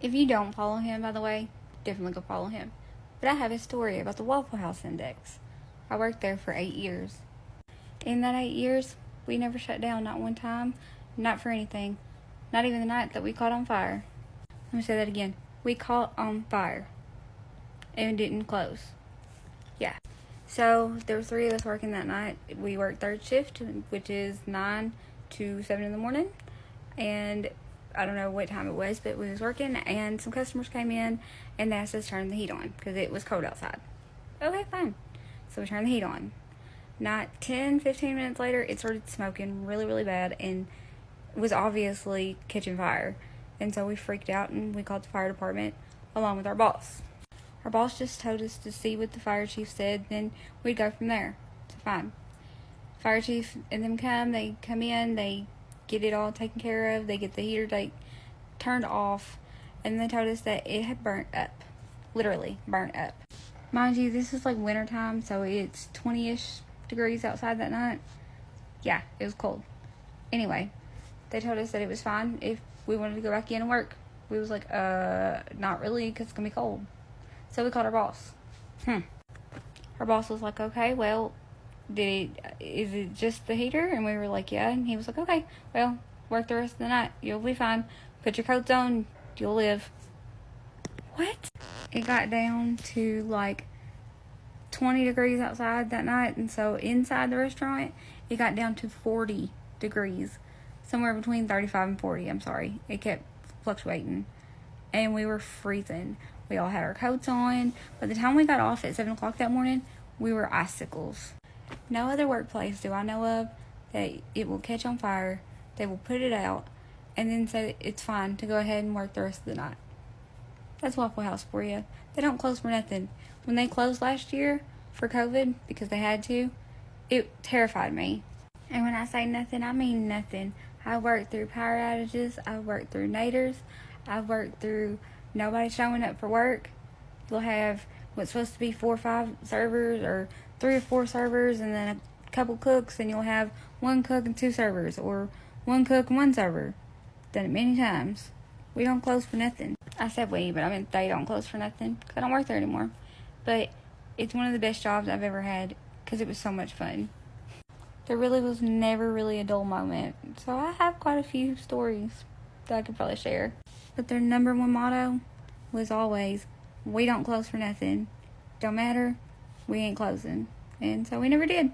If you don't follow him, by the way, definitely go follow him. But I have a story about the Waffle House Index. I worked there for 8 years. In that 8 years, we never shut down, not one time, not for anything. Not even the night that we caught on fire. Let me say that again. We caught on fire. And didn't close. Yeah. So, there were 3 of us working that night. We worked third shift, which is 9 to 7 in the morning. And I don't know what time it was, but we was working, and some customers came in, and they asked us to turn the heat on, because it was cold outside. Okay, fine. So we turned the heat on. Not 10, 15 minutes later, it started smoking really, really bad, and was obviously catching fire. And so we freaked out, and we called the fire department, along with our boss. Our boss just told us to see what the fire chief said, then we'd go from there. So fine. Fire chief and them they come in, they get it all taken care of, they get the heater turned off, and they told us that it had burnt up. Literally burnt up. Mind you, this is like winter time, so it's 20-ish degrees outside that night. Yeah, it was cold. Anyway, they told us that it was fine if we wanted to go back in and work. We was like, not really, because it's gonna be cold. So we called our boss. Our boss was like, okay, well, is it just the heater? And we were like, yeah. And he was like, okay, well, work the rest of the night. You'll be fine. Put your coats on. You'll live. What? It got down to like 20 degrees outside that night. And so inside the restaurant, it got down to 40 degrees. Somewhere between 35 and 40. I'm sorry. It kept fluctuating. And we were freezing. We all had our coats on. By the time we got off at 7 o'clock that morning, we were icicles. No other workplace do I know of that it will catch on fire, they will put it out, and then say it's fine to go ahead and work the rest of the night. That's Waffle House for you. They don't close for nothing. When they closed last year for COVID, because they had to, it terrified me. And when I say nothing, I mean nothing. I worked through power outages, I worked through naders, I worked through nobody showing up for work. You'll have what's supposed to be 4 or 5 servers, or 3 or 4 servers, and then a couple cooks, and you'll have 1 cook and 2 servers, or 1 cook and 1 server. Done it many times. We don't close for nothing. I said we, but I meant they don't close for nothing, because I don't work there anymore. But it's one of the best jobs I've ever had, because it was so much fun. There really was never really a dull moment, so I have quite a few stories that I could probably share. But their number 1 motto was always, we don't close for nothing. Don't matter, we ain't closing. And so we never did.